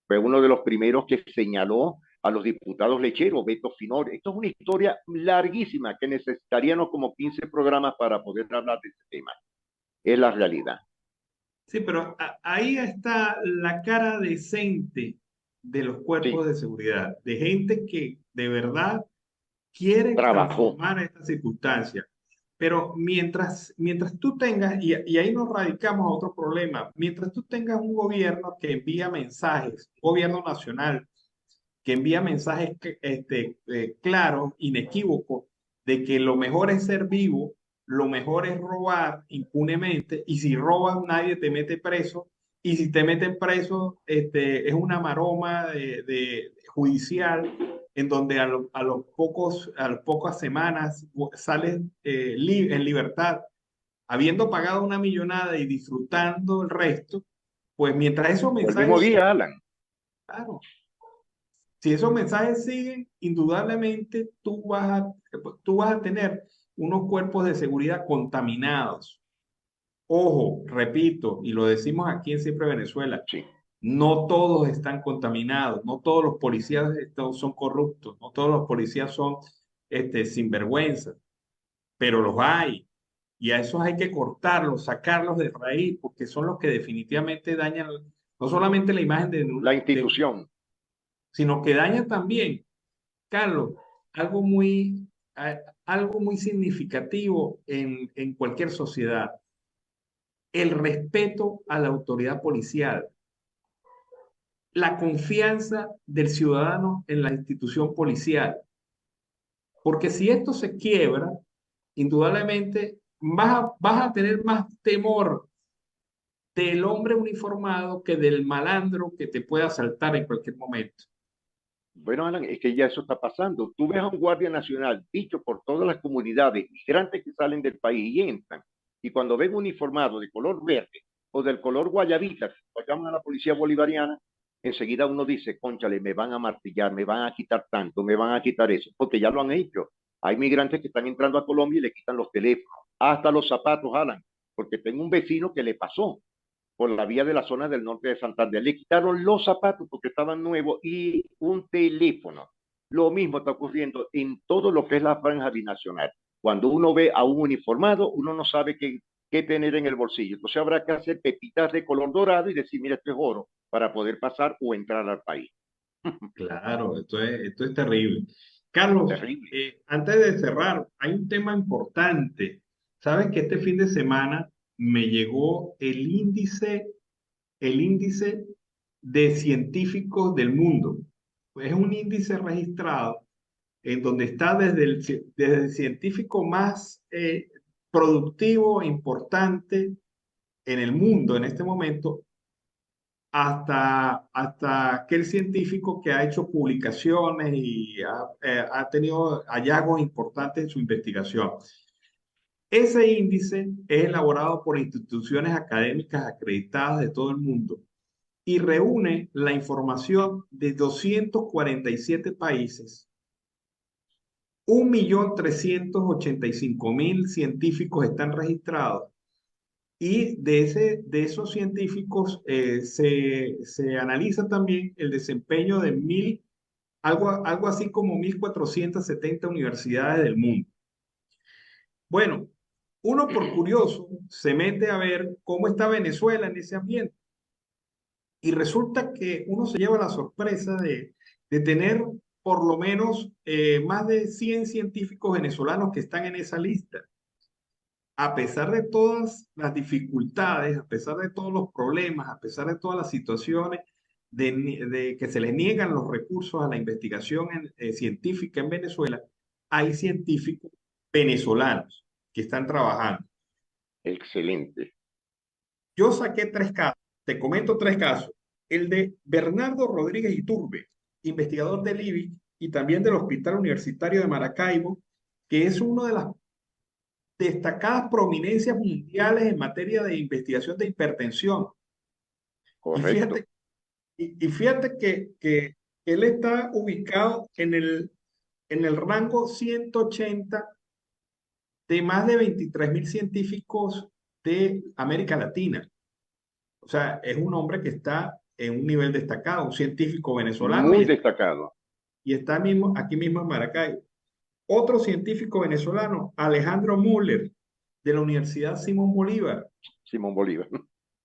G: Fue uno de los primeros que señaló a los diputados lecheros, Beto Finor. Esto es una historia larguísima que necesitaríamos como 15 programas para poder hablar de este tema. Es la realidad.
B: Sí, pero ahí está la cara decente de los cuerpos de seguridad, de gente que de verdad quiere transformar esta circunstancia. Pero mientras tú tengas, y ahí nos radicamos a otro problema, mientras tú tengas un gobierno que envía mensajes, un gobierno nacional que envía mensajes claros, inequívocos, de que lo mejor es ser vivo, lo mejor es robar impunemente, y si robas nadie te mete preso, y si te meten preso es una maroma de judicial en donde a las pocas semanas sales en libertad, habiendo pagado una millonada y disfrutando el resto, pues mientras esos mensajes...
G: El mismo día, Alan.
B: Claro. Si esos mensajes siguen, indudablemente tú vas a tener unos cuerpos de seguridad contaminados. Ojo, repito, y lo decimos aquí en Siempre Venezuela,
G: sí.
B: No todos están contaminados, no todos los policías son corruptos, no todos los policías son sinvergüenzas, pero los hay. Y a esos hay que cortarlos, sacarlos de raíz, porque son los que definitivamente dañan no solamente la imagen de
G: la institución,
B: sino que dañan también, Carlos, algo muy significativo en cualquier sociedad, el respeto a la autoridad policial, la confianza del ciudadano en la institución policial. Porque si esto se quiebra, indudablemente vas a tener más temor del hombre uniformado que del malandro que te puede asaltar en cualquier momento.
G: Bueno, Alan, es que ya eso está pasando. Tú ves a un guardia nacional dicho por todas las comunidades migrantes que salen del país y entran, y cuando ven uniformado de color verde o del color guayabita, lo llaman a la policía bolivariana, enseguida uno dice, cónchale, me van a martillar, me van a quitar tanto, me van a quitar eso, porque ya lo han hecho. Hay migrantes que están entrando a Colombia y le quitan los teléfonos, hasta los zapatos, Alan, porque tengo un vecino que le pasó por la vía de la zona del norte de Santander. Le quitaron los zapatos porque estaban nuevos y un teléfono. Lo mismo está ocurriendo en todo lo que es la franja binacional. Cuando uno ve a un uniformado, uno no sabe que tener en el bolsillo. Entonces habrá que hacer pepitas de color dorado y decir, mira, esto es oro para poder pasar o entrar al país.
B: Claro, esto es terrible. Carlos,
G: Terrible.
B: antes de cerrar, hay un tema importante. Sabes que este fin de semana me llegó el índice de científicos del mundo. Es un índice registrado en donde está desde el científico más productivo e importante en el mundo en este momento hasta aquel científico que ha hecho publicaciones y ha tenido hallazgos importantes en su investigación. Ese índice es elaborado por instituciones académicas acreditadas de todo el mundo y reúne la información de 247 países. 1.385.000 científicos están registrados y de esos científicos se analiza también el desempeño de algo así como 1.470 universidades del mundo. Bueno, uno por curioso se mete a ver cómo está Venezuela en ese ambiente y resulta que uno se lleva la sorpresa de tener por lo menos más de 100 científicos venezolanos que están en esa lista. A pesar de todas las dificultades, a pesar de todos los problemas, a pesar de todas las situaciones de que se les niegan los recursos a la investigación científica en Venezuela, hay científicos venezolanos que están trabajando.
G: Excelente.
B: Yo saqué 3 casos, te comento 3 casos. El de Bernardo Rodríguez Iturbe, investigador del IBI y también del Hospital Universitario de Maracaibo, que es uno de las destacadas prominencias mundiales en materia de investigación de hipertensión.
G: Correcto.
B: Y fíjate que él está ubicado en el rango 180 de más de 23.000 científicos de América Latina. O sea, es un hombre que está en un nivel destacado, un científico venezolano.
G: Muy destacado.
B: Y está aquí mismo en Maracaibo. Otro científico venezolano, Alejandro Müller, de la Universidad Simón Bolívar.
G: Simón Bolívar.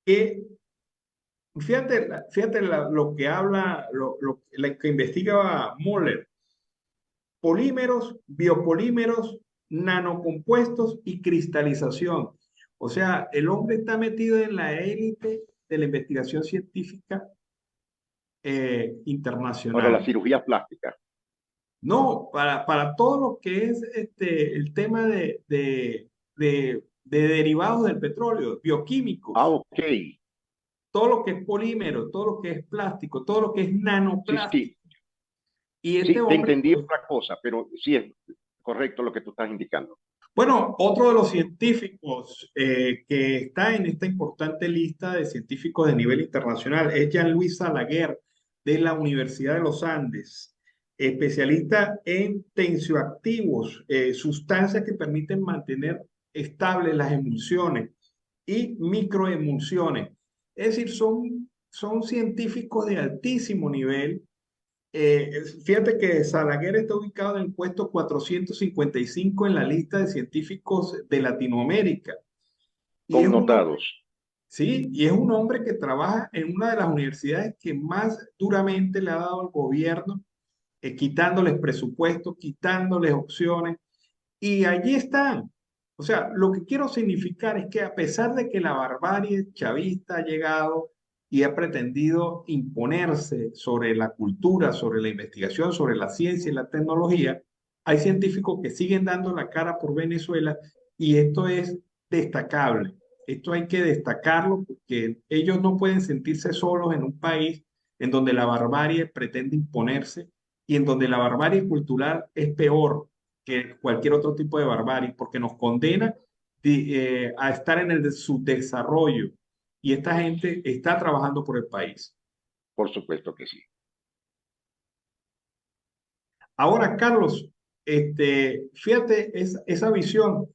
B: Que, fíjate lo que habla, lo que investiga Müller. Polímeros, biopolímeros, nanocompuestos y cristalización. O sea, el hombre está metido en la élite de la investigación científica internacional.
G: Para la cirugía plástica.
B: No, para todo lo que es el tema de derivados del petróleo, bioquímicos.
G: Ah, ok.
B: Todo lo que es polímero, todo lo que es plástico, todo lo que es nanoplástico.
G: Sí.
B: Y
G: Sí, te entendí otra cosa, pero sí es correcto lo que tú estás indicando.
B: Bueno, otro de los científicos que está en esta importante lista de científicos de nivel internacional es Jean-Louis Salaguer, de la Universidad de los Andes, especialista en tensioactivos, sustancias que permiten mantener estables las emulsiones y microemulsiones. Es decir, son científicos de altísimo nivel. Fíjate que Salaguer está ubicado en el puesto 455 en la lista de científicos de Latinoamérica.
G: Connotados.
B: Sí, y es un hombre que trabaja en una de las universidades que más duramente le ha dado al gobierno, quitándoles presupuesto, quitándoles opciones, y allí están. O sea, lo que quiero significar es que a pesar de que la barbarie chavista ha llegado y ha pretendido imponerse sobre la cultura, sobre la investigación, sobre la ciencia y la tecnología, hay científicos que siguen dando la cara por Venezuela y esto es destacable. Esto hay que destacarlo porque ellos no pueden sentirse solos en un país en donde la barbarie pretende imponerse y en donde la barbarie cultural es peor que cualquier otro tipo de barbarie porque nos condena a estar en el subdesarrollo. Y esta gente está trabajando por el país.
G: Por supuesto que sí.
B: Ahora, Carlos, fíjate esa visión.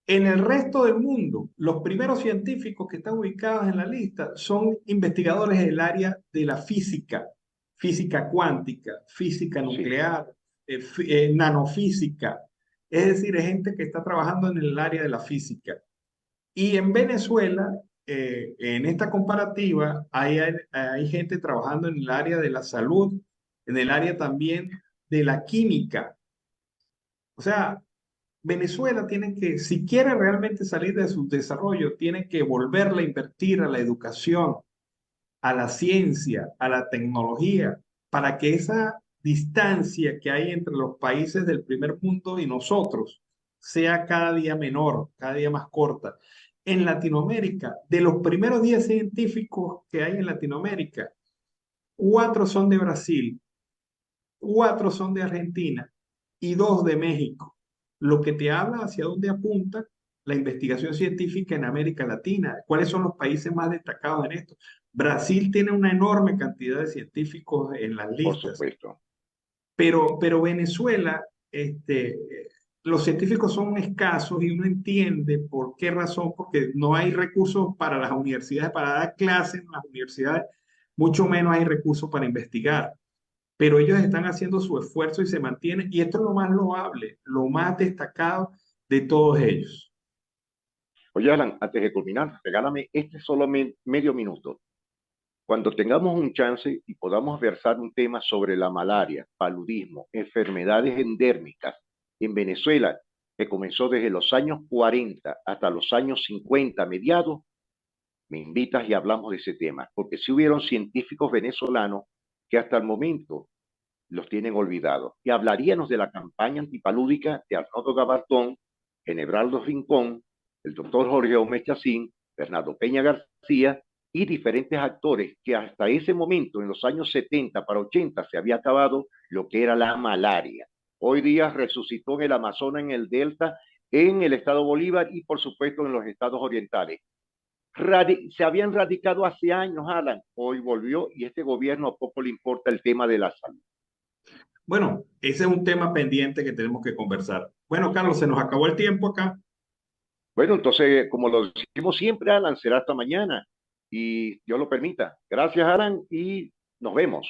B: En el resto del mundo, los primeros científicos que están ubicados en la lista son investigadores del área de la física, física cuántica, física nuclear, nanofísica. Es decir, es gente que está trabajando en el área de la física. Y en Venezuela, en esta comparativa, hay gente trabajando en el área de la salud, en el área también de la química. O sea, Venezuela tiene que, si quiere realmente salir de su desarrollo, tiene que volverle a invertir a la educación, a la ciencia, a la tecnología, para que esa distancia que hay entre los países del primer mundo y nosotros sea cada día menor, cada día más corta. En Latinoamérica, de los primeros 10 científicos que hay en Latinoamérica, 4 son de Brasil, 4 son de Argentina y 2 de México, lo que te habla hacia dónde apunta la investigación científica en América Latina. ¿Cuáles son los países más destacados en esto? Brasil tiene una enorme cantidad de científicos en las
G: Por
B: listas,
G: supuesto.
B: pero Venezuela, los científicos son escasos y uno entiende por qué razón, porque no hay recursos para las universidades, para dar clases en las universidades, mucho menos hay recursos para investigar. Pero ellos están haciendo su esfuerzo y se mantienen, y esto es lo más loable, lo más destacado de todos ellos.
G: Oye, Alan, antes de culminar, regálame este solo medio minuto. Cuando tengamos un chance y podamos versar un tema sobre la malaria, paludismo, enfermedades endémicas en Venezuela, que comenzó desde los años 40 hasta los años 50 mediados, me invitas y hablamos de ese tema, porque sí hubieron científicos venezolanos que hasta el momento los tienen olvidados. Y hablaríamos de la campaña antipalúdica de Arnoldo Gabartón, Genebraldo Rincón, el doctor Jorge Gómez Chacín, Bernardo Peña García y diferentes actores que hasta ese momento, en los años 70 para 80, se había acabado lo que era la malaria. Hoy día resucitó en el Amazonas, en el Delta, en el estado Bolívar y por supuesto en los estados orientales. Se habían radicado hace años, Alan, hoy volvió y este gobierno a poco le importa el tema de la salud.
B: Bueno, ese es un tema pendiente que tenemos que conversar. Bueno, Carlos, se nos acabó el tiempo acá.
G: Bueno, entonces, como lo decimos siempre, Alan, será hasta mañana y Dios lo permita. Gracias, Alan, y nos vemos.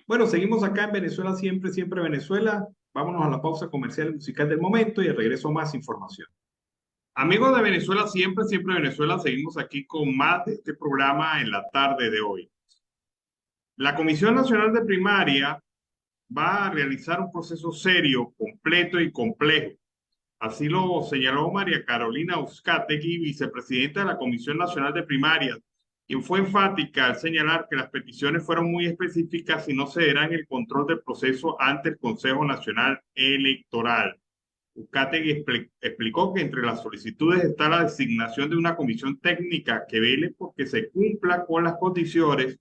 B: Bueno, seguimos acá en Venezuela siempre, siempre Venezuela. Vámonos a la pausa comercial y musical del momento y al regreso más información. Amigos de Venezuela siempre, siempre Venezuela, seguimos aquí con más de este programa en la tarde de hoy. La Comisión Nacional de Primaria va a realizar un proceso serio, completo y complejo. Así lo señaló María Carolina Uzcategui, vicepresidenta de la Comisión Nacional de Primarias, quien fue enfática al señalar que las peticiones fueron muy específicas y no cederán el control del proceso ante el Consejo Nacional Electoral. Uzcategui explicó que entre las solicitudes está la designación de una comisión técnica que vele porque se cumpla con las condiciones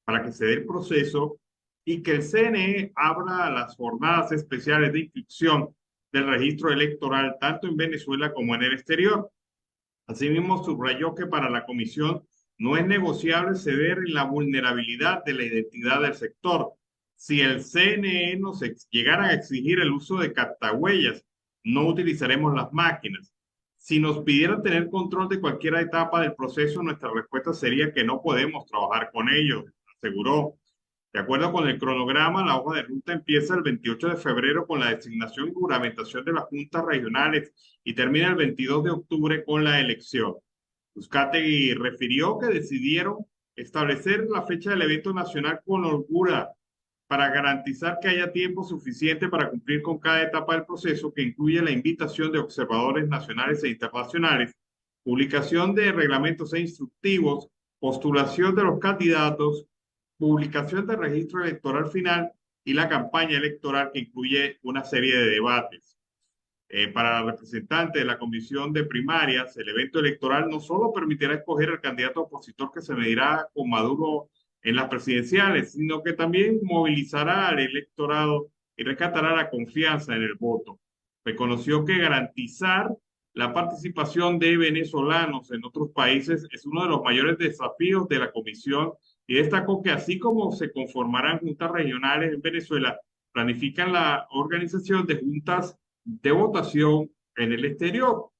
B: para que se dé el proceso y que el CNE abra las jornadas especiales de inscripción del registro electoral tanto en Venezuela como en el exterior. Asimismo, subrayó que para la comisión no es negociable ceder en la vulnerabilidad de la identidad del sector. Si el CNE nos llegara a exigir el uso de captahuellas, no utilizaremos las máquinas. Si nos pidieran tener control de cualquier etapa del proceso, nuestra respuesta sería que no podemos trabajar con ellos, aseguró. De acuerdo con el cronograma, la hoja de ruta empieza el 28 de febrero con la designación y juramentación de las juntas regionales y termina el 22 de octubre con la elección. Uzcategui refirió que decidieron establecer la fecha del evento nacional con holgura para garantizar que haya tiempo suficiente para cumplir con cada etapa del proceso, que incluye la invitación de observadores nacionales e internacionales, publicación de reglamentos e instructivos, postulación de los candidatos, publicación del registro electoral final y la campaña electoral, que incluye una serie de debates. Para la representante de la Comisión de Primarias, el evento electoral no solo permitirá escoger al candidato opositor que se medirá con Maduro en las presidenciales, sino que también movilizará al electorado y rescatará la confianza en el voto. Reconoció que garantizar la participación de venezolanos en otros países es uno de los mayores desafíos de la Comisión y destacó que así como se conformarán juntas regionales en Venezuela, planifican la organización de juntas de votación en el exterior,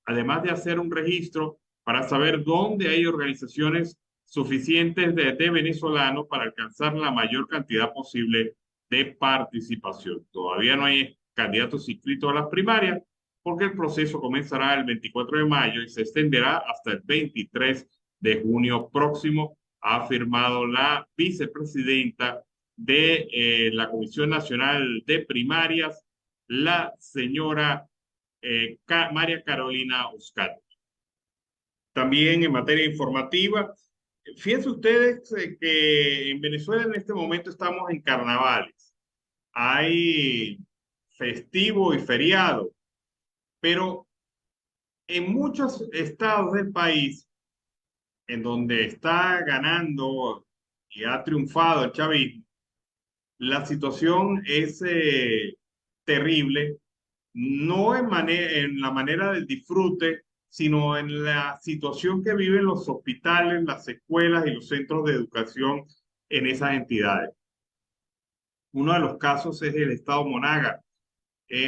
B: además de hacer un registro para saber dónde hay organizaciones suficientes de venezolanos para alcanzar la mayor cantidad posible de participación. Todavía no hay candidatos inscritos a las primarias, porque el proceso comenzará el 24 de mayo y se extenderá hasta el 23 de junio próximo, ha afirmado la vicepresidenta de la Comisión Nacional de Primarias, la señora María Carolina Oscar. También en materia informativa, fíjense ustedes que en Venezuela en este momento estamos en carnavales. Hay festivo y feriado, pero en muchos estados del país, en donde está ganando y ha triunfado el chavismo, la situación es terrible, no en la manera del disfrute, sino en la situación que viven los hospitales, las escuelas y los centros de educación en esas entidades. Uno de los casos es el estado Monaga.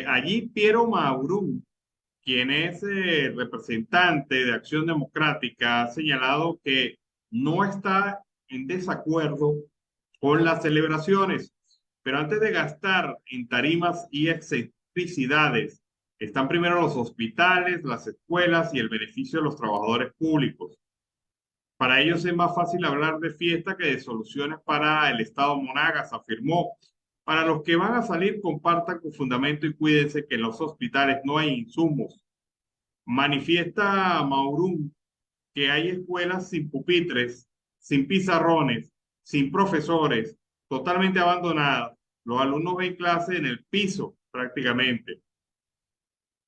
B: Allí Piero Maurún, quien es representante de Acción Democrática, ha señalado que no está en desacuerdo con las celebraciones, pero antes de gastar en tarimas y excentricidades, están primero los hospitales, las escuelas y el beneficio de los trabajadores públicos. Para ellos es más fácil hablar de fiesta que de soluciones para el estado Monagas, afirmó. Para los que van a salir, compartan con fundamento y cuídense que en los hospitales no hay insumos. Manifiesta Maurún que hay escuelas sin pupitres, sin pizarrones, sin profesores, totalmente abandonadas. Los alumnos ven clase en el piso prácticamente.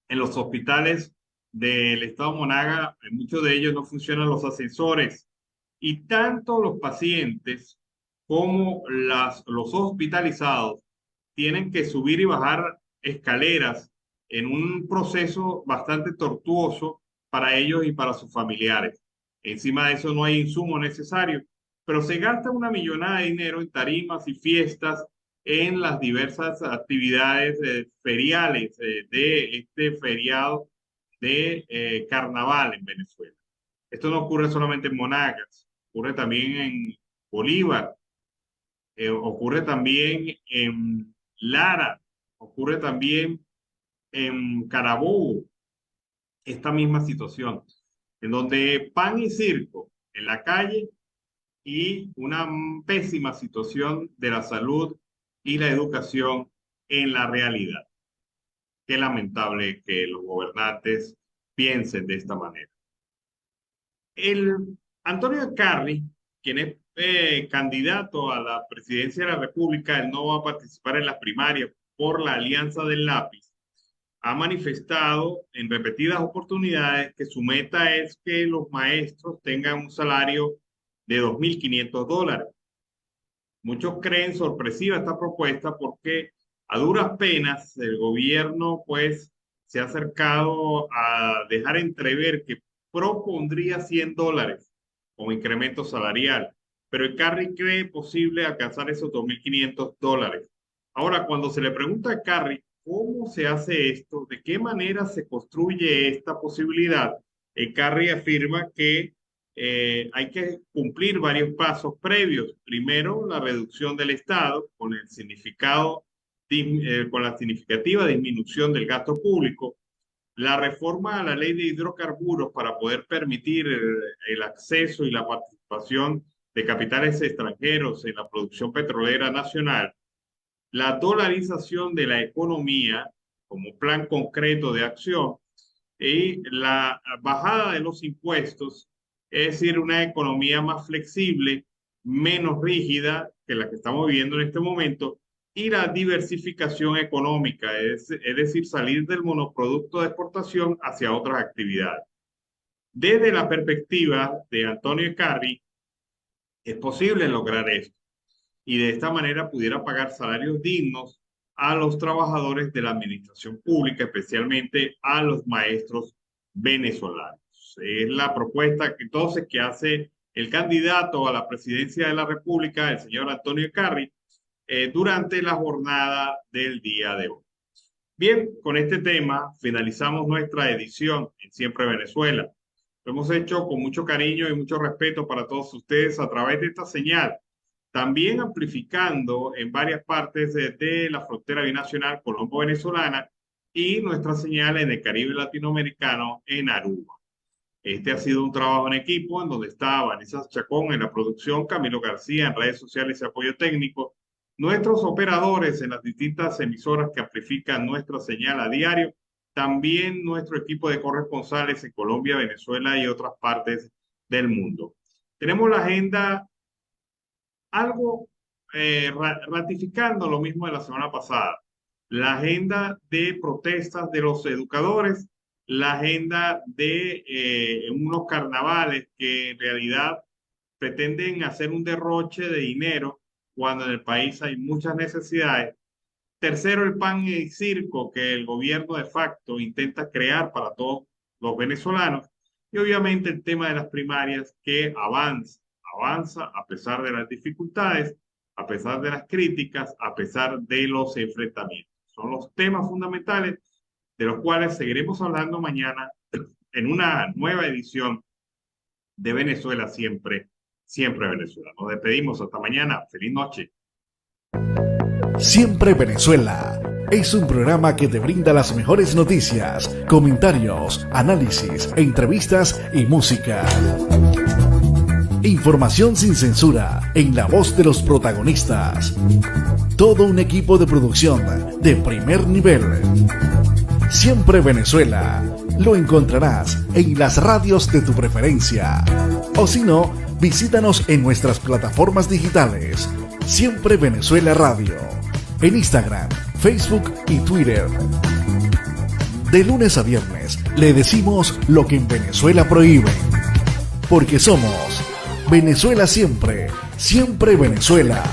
B: En los hospitales del estado Monaga, en muchos de ellos no funcionan los ascensores y tanto los pacientes como los hospitalizados tienen que subir y bajar escaleras en un proceso bastante tortuoso para ellos y para sus familiares. Encima de eso no hay insumo necesario, pero se gasta una millonada de dinero en tarimas y fiestas en las diversas actividades feriales de este feriado de carnaval en Venezuela. Esto no ocurre solamente en Monagas, ocurre también en Bolívar, ocurre también en Lara, ocurre también en Carabobo, esta misma situación, en donde pan y circo en la calle y una pésima situación de la salud y la educación en la realidad. Qué lamentable que los gobernantes piensen de esta manera. Antonio Eckarri, quien es candidato a la presidencia de la República, él no va a participar en las primarias por la Alianza del Lápiz, ha manifestado en repetidas oportunidades que su meta es que los maestros tengan un salario de $2.500. Muchos creen sorpresiva esta propuesta porque a duras penas el gobierno pues se ha acercado a dejar entrever que propondría $100 como incremento salarial, pero Eckarri cree posible alcanzar esos $2.500. Ahora, cuando se le pregunta a Eckarri cómo se hace esto, de qué manera se construye esta posibilidad, Eckarri afirma que hay que cumplir varios pasos previos. Primero, la reducción del Estado con la significativa disminución del gasto público, la reforma a la ley de hidrocarburos para poder permitir el acceso y la participación de capitales extranjeros en la producción petrolera nacional, la dolarización de la economía como plan concreto de acción y la bajada de los impuestos, es decir, una economía más flexible, menos rígida que la que estamos viviendo en este momento, y la diversificación económica, es decir, salir del monoproducto de exportación hacia otras actividades. Desde la perspectiva de Antonio Eckarri, es posible lograr esto y de esta manera pudiera pagar salarios dignos a los trabajadores de la administración pública, especialmente a los maestros venezolanos. Es la propuesta que entonces que hace el candidato a la presidencia de la República, el señor Antonio Eckarri, durante la jornada del día de hoy. Bien, con este tema finalizamos nuestra edición en Siempre Venezuela. Lo hemos hecho con mucho cariño y mucho respeto para todos ustedes a través de esta señal, también amplificando en varias partes de la frontera binacional colombo-venezolana y nuestra señal en el Caribe latinoamericano en Aruba. Este ha sido un trabajo en equipo en donde está Vanessa Chacón en la producción, Camilo García en redes sociales y apoyo técnico, nuestros operadores en las distintas emisoras que amplifican nuestra señal a diario, también nuestro equipo de corresponsales en Colombia, Venezuela y otras partes del mundo. Tenemos la agenda algo ratificando lo mismo de la semana pasada, la agenda de protestas de los educadores, la agenda de unos carnavales que en realidad pretenden hacer un derroche de dinero cuando en el país hay muchas necesidades. Tercero, el pan y circo que el gobierno de facto intenta crear para todos los venezolanos. Y obviamente el tema de las primarias que avanza a pesar de las dificultades, a pesar de las críticas, a pesar de los enfrentamientos. Son los temas fundamentales de los cuales seguiremos hablando mañana en una nueva edición de Venezuela Siempre, Siempre Venezuela. Nos despedimos hasta mañana. Feliz noche.
I: Siempre Venezuela es un programa que te brinda las mejores noticias, comentarios, análisis, entrevistas y música. Información sin censura en la voz de los protagonistas. Todo un equipo de producción de primer nivel. Siempre Venezuela lo encontrarás en las radios de tu preferencia. O si no, visítanos en nuestras plataformas digitales. Siempre Venezuela Radio. En Instagram, Facebook y Twitter. De lunes a viernes le decimos lo que en Venezuela prohíben. Porque somos Venezuela Siempre, Siempre Venezuela.